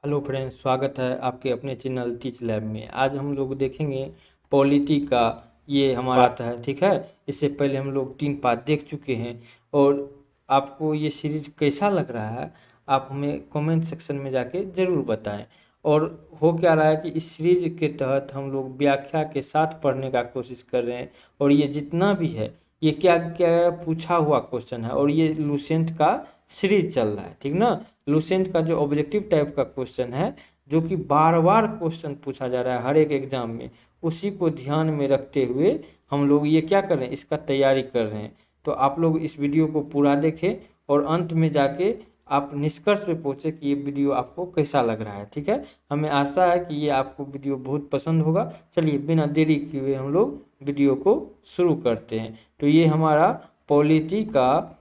Hello friends, स्वागत है आपके अपने चैनल टीच लैब में। आज हम लोग देखेंगे पॉलिटी का। ये हमारा आता है, ठीक है। इससे पहले हम लोग 3 पार्ट देख चुके हैं। और आपको ये सीरीज कैसा लग रहा है आप हमें कमेंट सेक्शन में जाके ज़रूर बताएं। और हो क्या रहा है कि इस सीरीज के तहत हम लोग व्याख्या के साथ पढ़ने का कोशिश कर रहे हैं। और ये जितना भी है ये क्या क्या पूछा हुआ क्वेश्चन है, और ये लूसेंट का सीरीज चल रहा है, ठीक ना। लूसेंट का जो ऑब्जेक्टिव टाइप का क्वेश्चन है, जो कि बार बार क्वेश्चन पूछा जा रहा है हर एक एग्जाम में, उसी को ध्यान में रखते हुए हम लोग ये क्या कर रहे हैं, इसका तैयारी कर रहे हैं। तो आप लोग इस वीडियो को पूरा देखें और अंत में जाके आप निष्कर्ष पे पहुँचे कि ये वीडियो आपको कैसा लग रहा है, ठीक है। हमें आशा है कि ये आपको वीडियो बहुत पसंद होगा। चलिए बिना देरी किए हुए हम लोग वीडियो को शुरू करते हैं। तो ये हमारा पॉलिटी का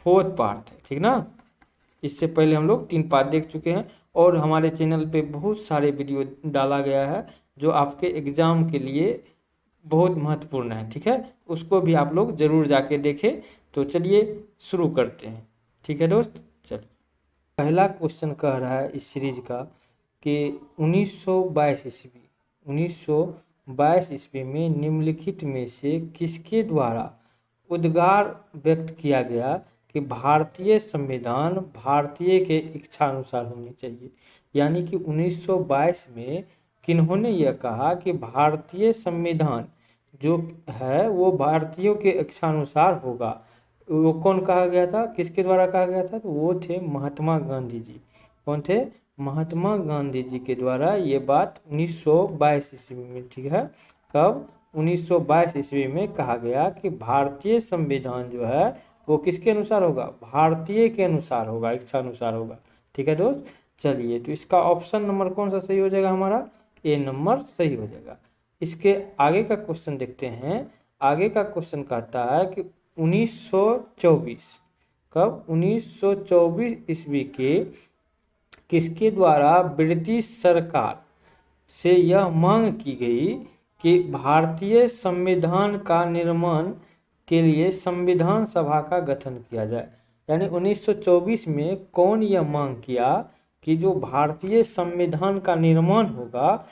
4th पार्ट है, ठीक ना। इससे पहले हम लोग 3 पार्ट देख चुके हैं और हमारे चैनल पे बहुत सारे वीडियो डाला गया है जो आपके एग्ज़ाम के लिए बहुत महत्वपूर्ण है, ठीक है। उसको भी आप लोग ज़रूर जाके देखें। तो चलिए शुरू करते हैं, ठीक है दोस्त। चलिए पहला क्वेश्चन कह रहा है इस सीरीज का कि 1922 ईस्वी में निम्नलिखित में से किसके द्वारा उद्गार व्यक्त किया गया कि भारतीय संविधान भारतीय के इच्छानुसार होनी चाहिए। यानी कि 1922 में किन्होंने यह कहा कि भारतीय संविधान जो है वो भारतीयों के इच्छानुसार होगा। वो कौन कहा गया था, किसके द्वारा कहा गया था? तो वो थे महात्मा गांधी जी। कौन थे? महात्मा गांधी जी के द्वारा ये बात 1922 ईस्वी में, ठीक है। कब? 1922 ईस्वी में कहा गया कि भारतीय संविधान जो है वो किसके अनुसार होगा? भारतीय के अनुसार होगा, इच्छा अनुसार होगा, ठीक है दोस्त। चलिए तो इसका ऑप्शन नंबर कौन सा सही हो जाएगा? हमारा ए नंबर सही हो जाएगा। इसके आगे का क्वेश्चन देखते हैं। आगे का क्वेश्चन कहता है कि 1924 कब? 1924 ईस्वी के किसके द्वारा ब्रिटिश सरकार से यह मांग की गई कि भारतीय संविधान का निर्माण के लिए संविधान सभा का गठन किया जाए। यानी 1924 में कौन यह मांग किया कि जो भारतीय संविधान का निर्माण होगा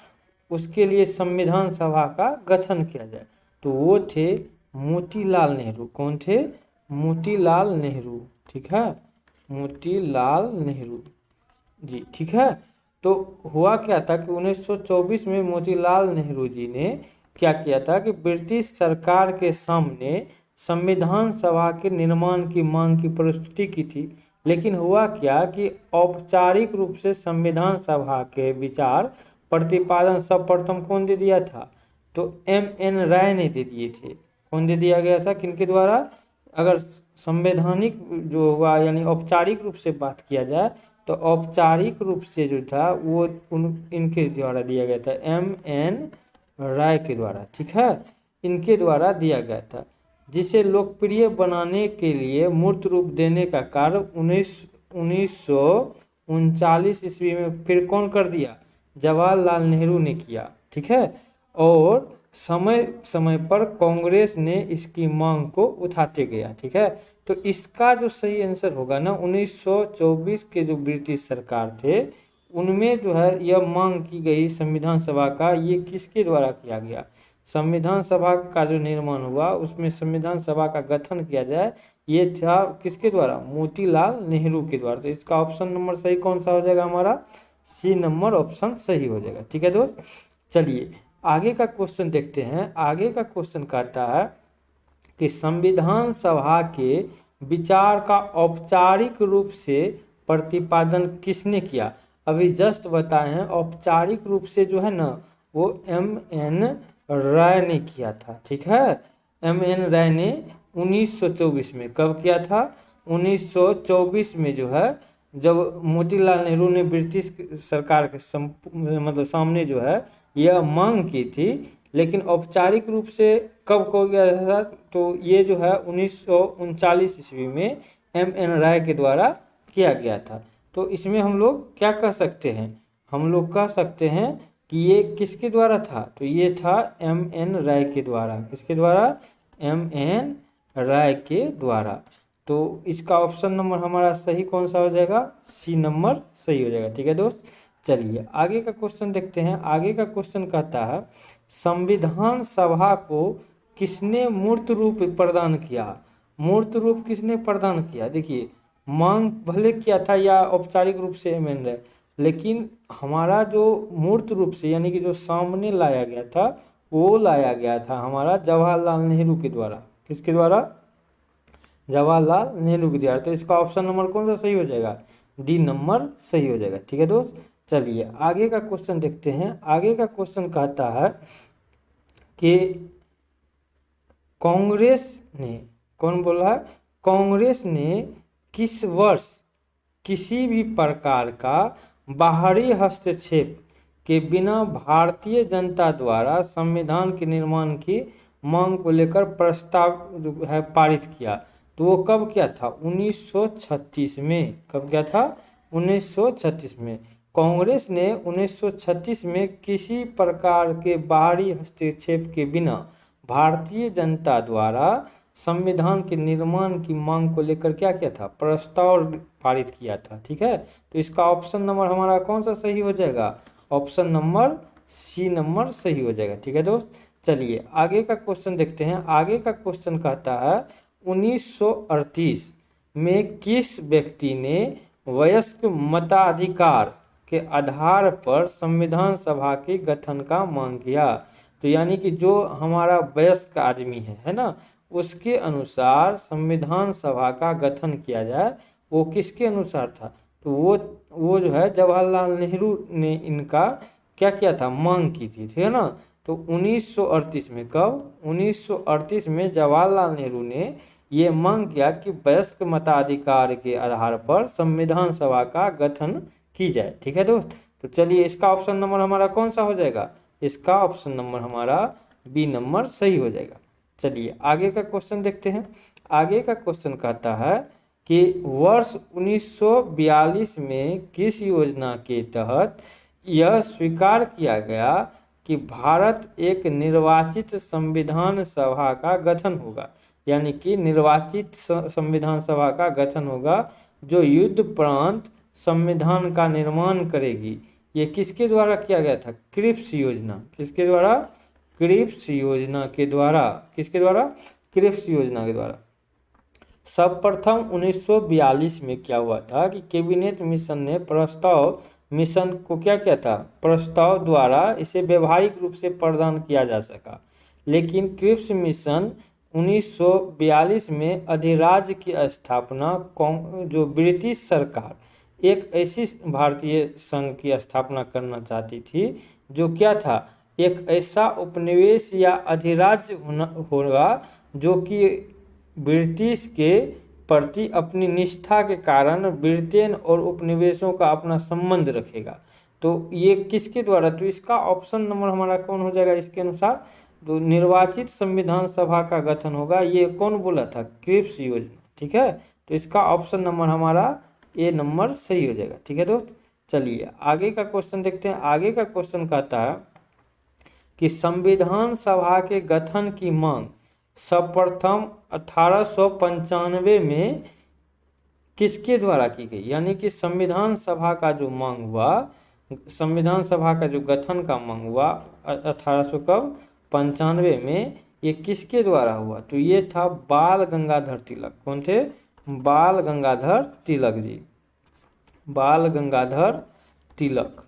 उसके लिए संविधान सभा का गठन किया जाए? तो वो थे मोतीलाल नेहरू। कौन थे? मोतीलाल नेहरू, ठीक है। मोतीलाल नेहरू जी, ठीक है। तो हुआ क्या था कि 1924 में मोतीलाल नेहरू जी ने क्या किया था कि ब्रिटिश सरकार के सामने संविधान सभा के निर्माण की मांग की प्रस्तुति की थी। लेकिन हुआ क्या कि औपचारिक रूप से संविधान सभा के विचार प्रतिपादन सर्वप्रथम कौन दे दिया था? तो M.N. राय ने दे दिए थे। कौन दे दिया गया था, किनके द्वारा? अगर संवैधानिक जो हुआ यानी औपचारिक रूप से बात किया जाए तो औपचारिक रूप से जो था वो इनके द्वारा दिया गया था, M.N. राय के द्वारा, ठीक है। इनके द्वारा दिया गया था, जिसे लोकप्रिय बनाने के लिए मूर्त रूप देने का कार्य 1939 ईस्वी में फिर कौन कर दिया? जवाहरलाल नेहरू ने किया, ठीक है। और समय समय पर कांग्रेस ने इसकी मांग को उठाते गया, ठीक है। तो इसका जो सही आंसर होगा ना, 1924 के जो ब्रिटिश सरकार थे उनमें जो है यह मांग की गई संविधान सभा का, ये किसके द्वारा किया गया? संविधान सभा का जो निर्माण हुआ उसमें संविधान सभा का गठन किया जाए, ये था किसके द्वारा? मोतीलाल नेहरू के द्वारा। तो इसका ऑप्शन नंबर सही कौन सा हो जाएगा? हमारा सी नंबर ऑप्शन सही हो जाएगा, ठीक है दोस्त। चलिए आगे का क्वेश्चन देखते हैं। आगे का क्वेश्चन कहता है कि संविधान सभा के विचार का औपचारिक रूप से प्रतिपादन किसने किया? अभी जस्ट बताए हैं, औपचारिक रूप से जो है ना वो M.N. राय ने किया था, ठीक है। M.N. राय ने 1924 में, कब किया था? 1924 में जो है, जब मोतीलाल नेहरू ने ब्रिटिश सरकार के मतलब सामने जो है यह मांग की थी। लेकिन औपचारिक रूप से कब हो गया था? तो ये जो है 1939 ईस्वी में M.N. राय के द्वारा किया गया था। तो इसमें हम लोग क्या कह सकते हैं? हम लोग कह सकते हैं कि ये किसके द्वारा था? तो ये था M.N. राय के द्वारा। किसके द्वारा? M.N. राय के द्वारा। तो इसका ऑप्शन नंबर हमारा सही कौन सा हो जाएगा? सी नंबर सही हो जाएगा, ठीक है दोस्त। चलिए आगे का क्वेश्चन देखते हैं। आगे का क्वेश्चन कहता है संविधान सभा को किसने मूर्त रूप प्रदान किया। मूर्त रूप किसने प्रदान किया? देखिए मांग भले किया था या औपचारिक रूप से अमेंड है, लेकिन हमारा जो मूर्त रूप से यानी कि जो सामने लाया गया था वो लाया गया था हमारा जवाहरलाल नेहरू के द्वारा। किसके द्वारा? जवाहरलाल नेहरू के द्वारा। तो इसका ऑप्शन नंबर कौन सा सही हो जाएगा? डी नंबर सही हो जाएगा। ठीक है दोस्त, चलिए आगे का क्वेश्चन देखते हैं। आगे का क्वेश्चन कहता है कि कांग्रेस ने, कौन बोल रहा है? कांग्रेस ने किस वर्ष किसी भी प्रकार का बाहरी हस्तक्षेप के बिना भारतीय जनता द्वारा संविधान के निर्माण की मांग को लेकर प्रस्ताव जो है पारित किया? तो वो कब किया था? 1936 में। कब किया था? 1936 में। कांग्रेस ने 1936 में किसी प्रकार के बाहरी हस्तक्षेप के बिना भारतीय जनता द्वारा संविधान के निर्माण की मांग को लेकर क्या किया था? प्रस्ताव पारित किया था। ठीक है, तो इसका ऑप्शन नंबर हमारा कौन सा सही हो जाएगा? ऑप्शन नंबर सी नंबर सही हो जाएगा। ठीक है दोस्त, चलिए आगे का क्वेश्चन देखते हैं। आगे का क्वेश्चन कहता है 1938 में किस व्यक्ति ने वयस्क मताधिकार के आधार पर संविधान सभा के गठन का मांग किया? तो यानी कि जो हमारा वयस्क आदमी है ना, उसके अनुसार संविधान सभा का गठन किया जाए, वो किसके अनुसार था? तो वो जो है जवाहरलाल नेहरू ने इनका क्या किया था? मांग की थी। ठीक है ना, तो 1938 में। कब? 1938 में जवाहरलाल नेहरू ने ये मांग किया कि वयस्क मताधिकार के आधार पर संविधान सभा का गठन की जाए। ठीक है दोस्त, तो चलिए इसका ऑप्शन नंबर हमारा कौन सा हो जाएगा? इसका ऑप्शन नंबर हमारा बी नंबर सही हो जाएगा। चलिए आगे का क्वेश्चन देखते हैं। आगे का क्वेश्चन कहता है कि वर्ष 1942 में किस योजना के तहत यह स्वीकार किया गया कि भारत एक निर्वाचित संविधान सभा का गठन होगा? यानी कि निर्वाचित संविधान सभा का गठन होगा जो युद्धोपरांत संविधान का निर्माण करेगी। ये किसके द्वारा किया गया था? क्रिप्स योजना। किसके द्वारा? क्रिप्स योजना के द्वारा। किसके द्वारा? क्रिप्स योजना के द्वारा। सर्वप्रथम 1942 में क्या हुआ था कि कैबिनेट मिशन ने मिशन को क्या किया था? प्रस्ताव द्वारा इसे व्यवहारिक रूप से प्रदान किया जा सका। लेकिन क्रिप्स मिशन 1942 में अधिराज्य की स्थापना जो ब्रिटिश सरकार एक ऐसी भारतीय संघ की स्थापना करना चाहती थी जो क्या था? एक ऐसा उपनिवेश या अधिराज्य होगा जो कि ब्रिटिश के प्रति अपनी निष्ठा के कारण ब्रिटेन और उपनिवेशों का अपना संबंध रखेगा। तो ये किसके द्वारा? तो इसका ऑप्शन नंबर हमारा कौन हो जाएगा इसके अनुसार? तो निर्वाचित संविधान सभा का गठन होगा। ये कौन बोला था? क्रिप्स योजना। ठीक है, तो इसका ऑप्शन नंबर हमारा ए नंबर सही हो जाएगा। ठीक है दोस्त, चलिए आगे का क्वेश्चन देखते हैं। आगे का क्वेश्चन कहता है कि संविधान सभा के गठन की मांग सर्वप्रथम 1895 में किसके द्वारा की गई? यानी कि संविधान सभा का जो मांग हुआ, संविधान सभा का जो गठन का मांग हुआ 1895 में, ये किसके द्वारा हुआ? तो ये था बाल गंगाधर तिलक। कौन थे? बाल गंगाधर तिलक जी। बाल गंगाधर तिलक।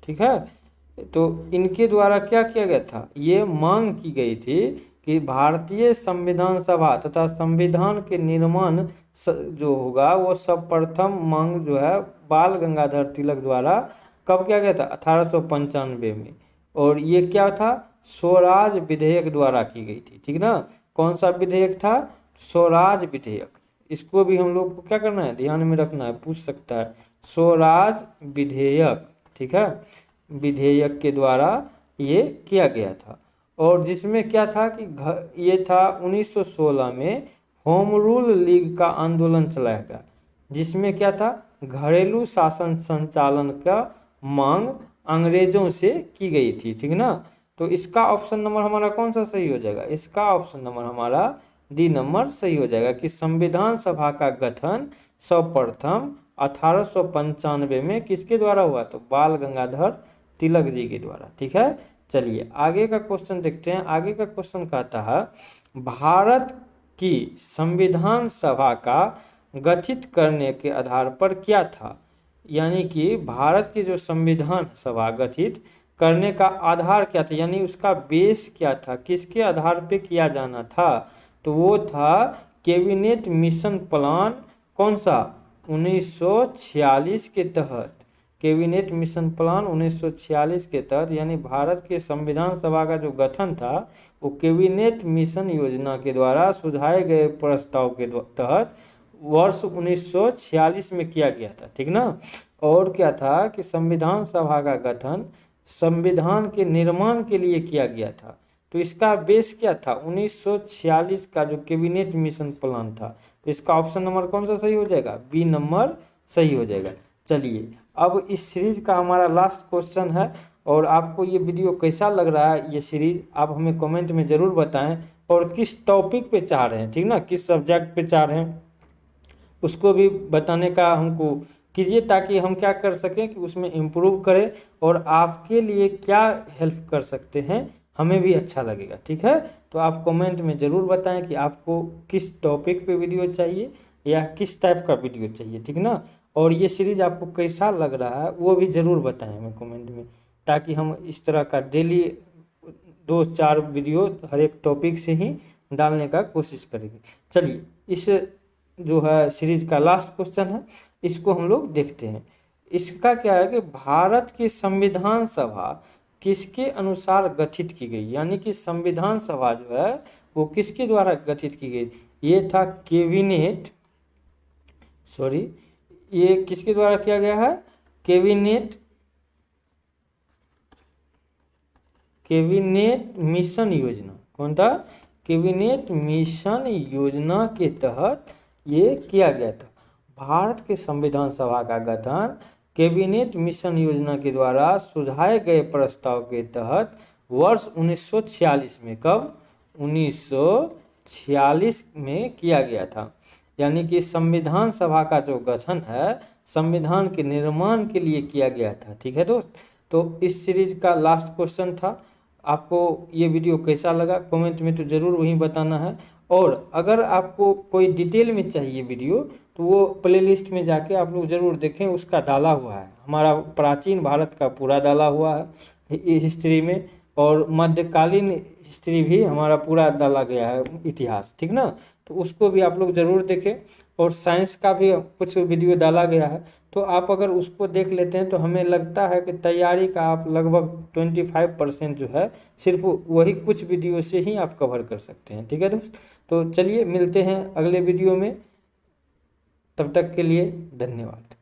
ठीक है, तो इनके द्वारा क्या किया गया था? ये मांग की गई थी कि भारतीय संविधान सभा तथा संविधान के निर्माण जो होगा वो सर्वप्रथम मांग जो है बाल गंगाधर तिलक द्वारा कब किया गया था? 1895 में। और ये क्या था? स्वराज विधेयक द्वारा की गई थी। ठीक ना, कौन सा विधेयक था? स्वराज विधेयक। इसको भी हम लोग को क्या करना है? ध्यान में रखना है, पूछ सकता है। स्वराज विधेयक। ठीक है, विधेयक के द्वारा ये किया गया था। और जिसमें क्या था कि ये था 1916 में होम रूल लीग का आंदोलन चलाया गया, जिसमें क्या था? घरेलू शासन संचालन का मांग अंग्रेजों से की गई थी। ठीक ना, तो इसका ऑप्शन नंबर हमारा कौन सा सही हो जाएगा? इसका ऑप्शन नंबर हमारा डी नंबर सही हो जाएगा कि संविधान सभा का गठन सर्वप्रथम 1895 में किसके द्वारा हुआ? तो बाल गंगाधर तिलक जी के द्वारा। ठीक है, चलिए आगे का क्वेश्चन देखते हैं। आगे का क्वेश्चन कहता है भारत की संविधान सभा का गठित करने के आधार पर क्या था? यानी कि भारत की जो संविधान सभा गठित करने का आधार क्या था, यानी उसका बेस क्या था, किसके आधार पे किया जाना था? तो वो था कैबिनेट मिशन प्लान, कौन सा? 1946 के तहत। कैबिनेट मिशन प्लान 1946 के तहत, यानी भारत के संविधान सभा का जो गठन था वो कैबिनेट मिशन योजना के द्वारा सुझाए गए प्रस्ताव के तहत वर्ष 1946 में किया गया था। ठीक ना। और क्या था कि संविधान सभा का गठन संविधान के निर्माण के लिए किया गया था। तो इसका बेस क्या था? 1946 का जो कैबिनेट मिशन प्लान था। तो इसका ऑप्शन नंबर कौन सा सही हो जाएगा? बी नंबर सही हो जाएगा। चलिए अब इस सीरीज का हमारा लास्ट क्वेश्चन है, और आपको ये वीडियो कैसा लग रहा है, ये सीरीज आप हमें कमेंट में ज़रूर बताएं, और किस टॉपिक पे चाह रहे हैं, ठीक ना, किस सब्जेक्ट पे चाह रहे हैं उसको भी बताने का हमको कीजिए, ताकि हम क्या कर सकें कि उसमें इम्प्रूव करें, और आपके लिए क्या हेल्प कर सकते हैं हमें भी अच्छा लगेगा। ठीक है, तो आप कमेंट में ज़रूर बताएं कि आपको किस टॉपिक पे वीडियो चाहिए या किस टाइप का वीडियो चाहिए। ठीक ना, और ये सीरीज आपको कैसा लग रहा है वो भी ज़रूर बताएं हमें कमेंट में, ताकि हम इस तरह का डेली 2-4 वीडियो हर एक टॉपिक से ही डालने का कोशिश करेंगे। चलिए इस जो है सीरीज का लास्ट क्वेश्चन है, इसको हम लोग देखते हैं। इसका क्या है कि भारत की संविधान सभा किसके अनुसार गठित की गई, यानी कि संविधान सभा जो है वो किसके द्वारा गठित की गई? ये था कैबिनेट, सॉरी, ये किसके द्वारा किया गया है? कैबिनेट मिशन योजना। कौन था? कैबिनेट मिशन योजना के तहत ये किया गया था। भारत के संविधान सभा का गठन कैबिनेट मिशन योजना के द्वारा सुझाए गए प्रस्ताव के तहत वर्ष 1946 में, कब? 1946 में किया गया था। यानी कि संविधान सभा का जो गठन है संविधान के निर्माण के लिए किया गया था। ठीक है दोस्त, तो इस सीरीज का लास्ट क्वेश्चन था। आपको ये वीडियो कैसा लगा कमेंट में तो ज़रूर वहीं बताना है, और अगर आपको कोई डिटेल में चाहिए वीडियो तो वो प्लेलिस्ट में जाके आप लोग ज़रूर देखें, उसका डाला हुआ है, हमारा प्राचीन भारत का पूरा डाला हुआ है हिस्ट्री में, और मध्यकालीन हिस्ट्री भी हमारा पूरा डाला गया है, इतिहास। ठीक ना, तो उसको भी आप लोग ज़रूर देखें, और साइंस का भी कुछ वीडियो डाला गया है, तो आप अगर उसको देख लेते हैं तो हमें लगता है कि तैयारी का आप लगभग 25% जो है सिर्फ वही कुछ वीडियो से ही आप कवर कर सकते हैं। ठीक है दोस्त, तो चलिए मिलते हैं अगले वीडियो में, तब तक के लिए धन्यवाद।